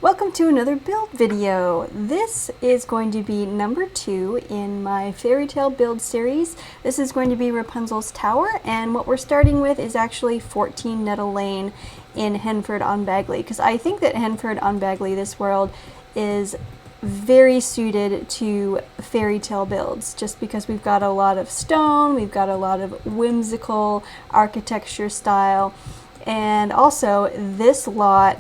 Welcome to another build video. This is going to be number 2 in my fairy tale build series. This is going to be Rapunzel's tower, and what we're starting with is actually 14 Nettle Lane in Henford-on-Bagley, because I think that Henford-on-Bagley, this world, is very suited to fairy tale builds, just because we've got a lot of stone, we've got a lot of whimsical architecture style, and also this lot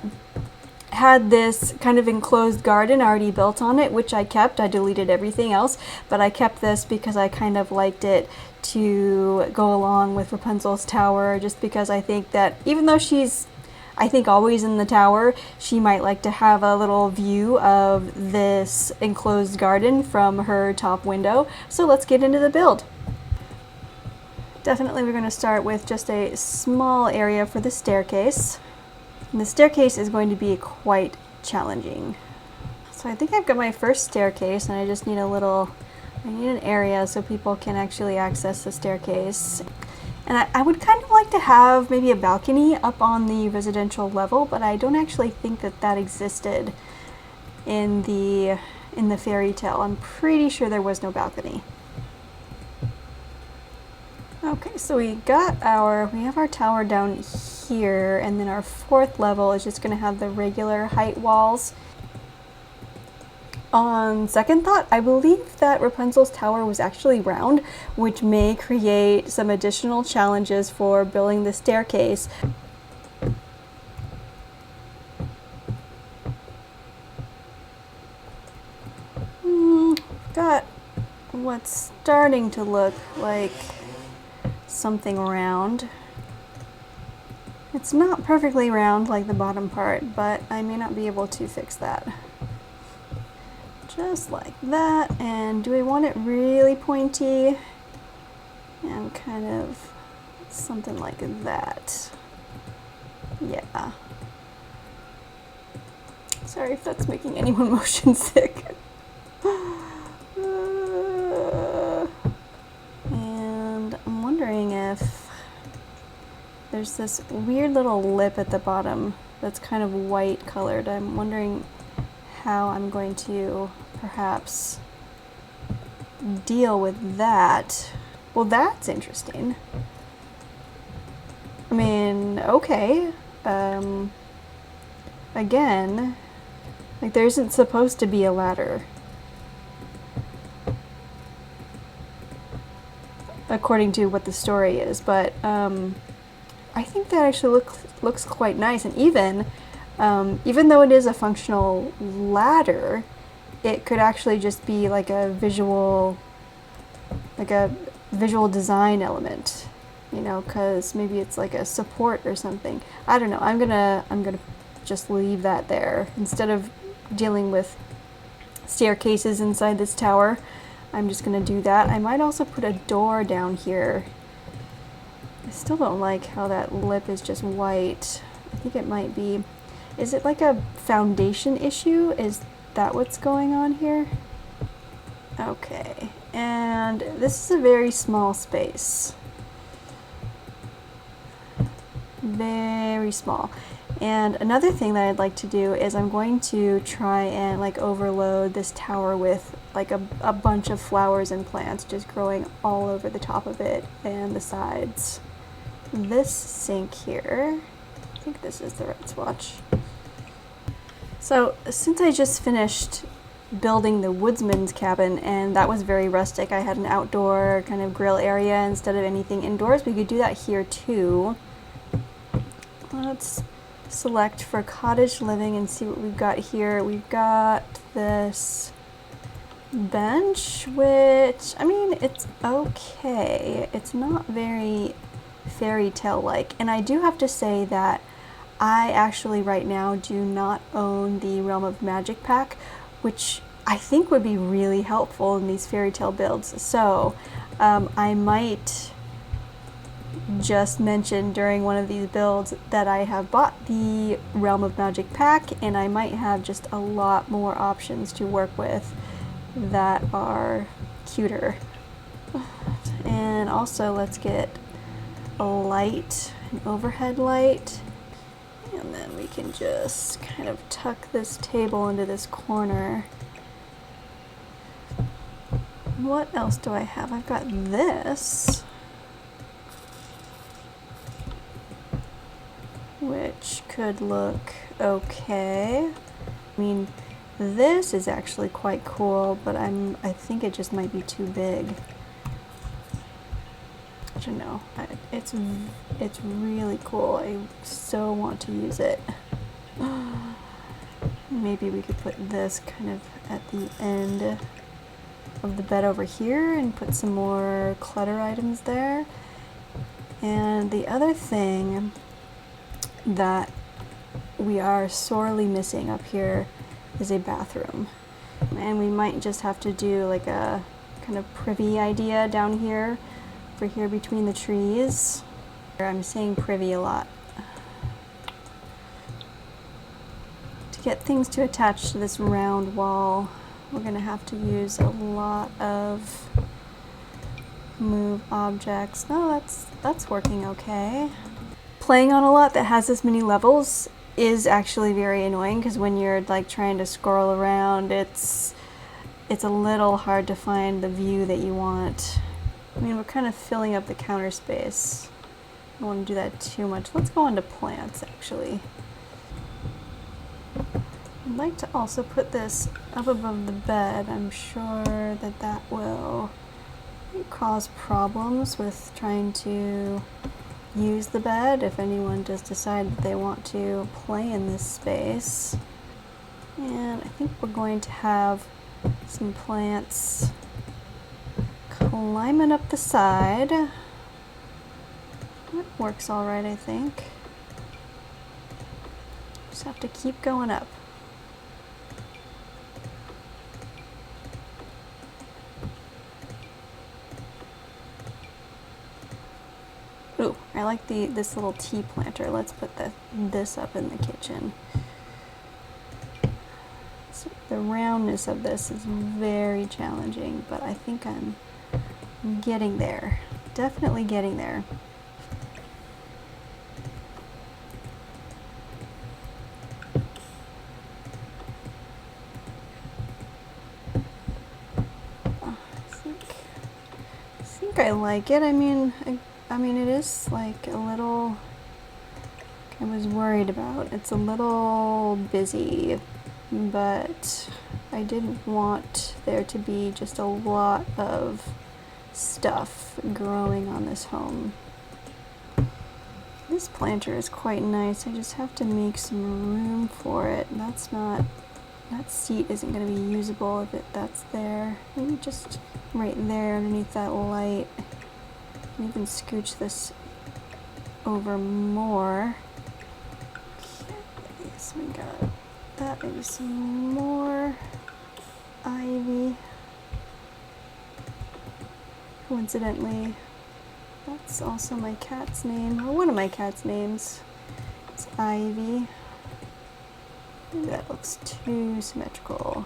had this kind of enclosed garden already built on it, which I kept. I deleted everything else, but I kept this because I kind of liked it to go along with Rapunzel's tower, just because I think that even though she's, I think, always in the tower, she might like to have a little view of this enclosed garden from her top window. So let's get into the build. Definitely we're going to start with just a small area for the staircase. And the staircase is going to be quite challenging. So I think I've got my first staircase, and I just need I need an area so people can actually access the staircase. And I would kind of like to have maybe a balcony up on the residential level, but I don't actually think that that existed in the fairy tale. I'm pretty sure there was no balcony. Okay, so we have our tower down here, and then our fourth level is just going to have the regular height walls. On second thought, I believe that Rapunzel's tower was actually round, which may create some additional challenges for building the staircase. Got what's starting to look like something round. It's not perfectly round like the bottom part, but I may not be able to fix that. Just like that. And do I want it really pointy? And kind of something like that. Yeah. Sorry if that's making anyone motion sick. And I'm wondering if there's this weird little lip at the bottom that's kind of white colored. I'm wondering how I'm going to perhaps deal with that. Well, that's interesting. I mean, okay. Again, like there isn't supposed to be a ladder, according to what the story is, but I think that actually looks quite nice. And even though it is a functional ladder, it could actually just be like a visual design element, you know, because maybe it's like a support or something. I don't know. I'm gonna just leave that there instead of dealing with staircases inside this tower. I'm just gonna do that. I might also put a door down here. I still don't like how that lip is just white. I think it might be, is it like a foundation issue? Is that what's going on here? Okay, and this is a very small space. Very small. And another thing that I'd like to do is I'm going to try and like overload this tower with like a bunch of flowers and plants just growing all over the top of it and the sides. This sink here, I think this is the right swatch. So since I just finished building the woodsman's cabin, and that was very rustic, I had an outdoor kind of grill area instead of anything indoors. We could do that here too. Let's select for cottage living and see what we've got here. We've got this bench, which, I mean, it's okay. It's not very fairy tale like, and I do have to say that I actually right now do not own the Realm of Magic pack, which I think would be really helpful in these fairy tale builds. So I might just mention during one of these builds that I have bought the Realm of Magic pack, and I might have just a lot more options to work with that are cuter. And also let's get a light, an overhead light, And then we can just kind of tuck this table into this corner. What else do I have? I've got this, which could look okay. I mean, this is actually quite cool, but I think it just might be too big. I don't know. It's really cool. I so want to use it. Maybe we could put this kind of at the end of the bed over here and put some more clutter items there. And the other thing that we are sorely missing up here is a bathroom. And we might just have to do like a kind of privy idea down here, over here between the trees. I'm saying privy a lot. To get things to attach to this round wall, we're gonna have to use a lot of move objects. No, that's working okay. Playing on a lot that has this many levels is actually very annoying, because when you're like trying to scroll around, it's a little hard to find the view that you want. I mean, we're kind of filling up the counter space. I don't want to do that too much. Let's go on to plants, actually. I'd like to also put this up above the bed. I'm sure that that will cause problems with trying to use the bed if anyone does decide that they want to play in this space. And I think we're going to have some plants climbing up the side. That works all right, I think. Just have to keep going up. Ooh, I like this little tea planter. Let's put this up in the kitchen. So the roundness of this is very challenging, but I think I'm getting there. Definitely getting there. I think I like it. I mean, it is like a little, I was worried about. It's a little busy, but I didn't want there to be just a lot of stuff growing on this home. This planter is quite nice. I just have to make some room for it. That seat isn't going to be usable if that's there. Maybe just right there underneath that light. Even scooch this over more. Okay, so we got that, maybe some more ivy. Coincidentally, that's also my cat's name, or one of my cat's names. It's Ivy. Maybe that looks too symmetrical.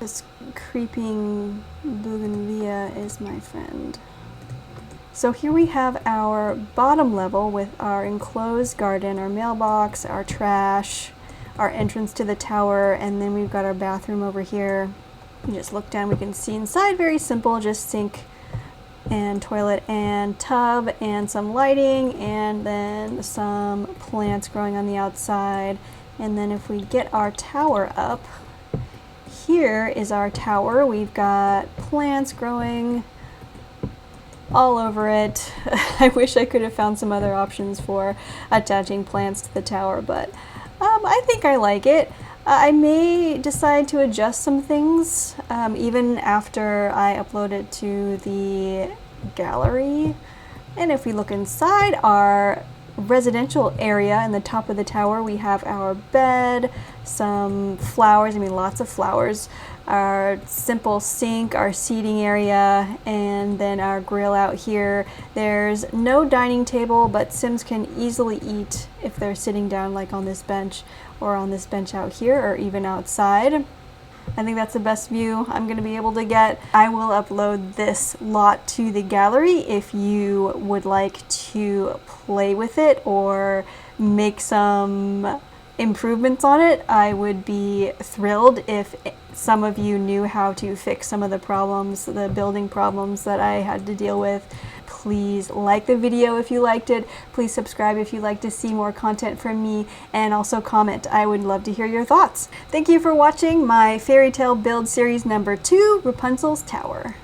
This creeping bougainvillea is my friend. So here we have our bottom level with our enclosed garden, our mailbox, our trash, our entrance to the tower, and then we've got our bathroom over here. You just look down, we can see inside, very simple, just sink and toilet and tub and some lighting, and then some plants growing on the outside. And then if we get our tower up, here is our tower. We've got plants growing all over it. I wish I could have found some other options for attaching plants to the tower, but I think I like it. I may decide to adjust some things even after I upload it to the gallery. And if we look inside our residential area in the top of the tower, we have our bed, some flowers, lots of flowers, our simple sink, our seating area, and then our grill out here. There's no dining table, but Sims can easily eat if they're sitting down like on this bench or on this bench out here, or even outside. I think that's the best view I'm going to be able to get. I will upload this lot to the gallery if you would like to play with it or make some improvements on it. I would be thrilled if some of you knew how to fix some of the problems, the building problems that I had to deal with. Please like the video if you liked it. Please subscribe if you'd like to see more content from me, and also comment. I would love to hear your thoughts. Thank you for watching my fairy tale build series number 2, Rapunzel's Tower.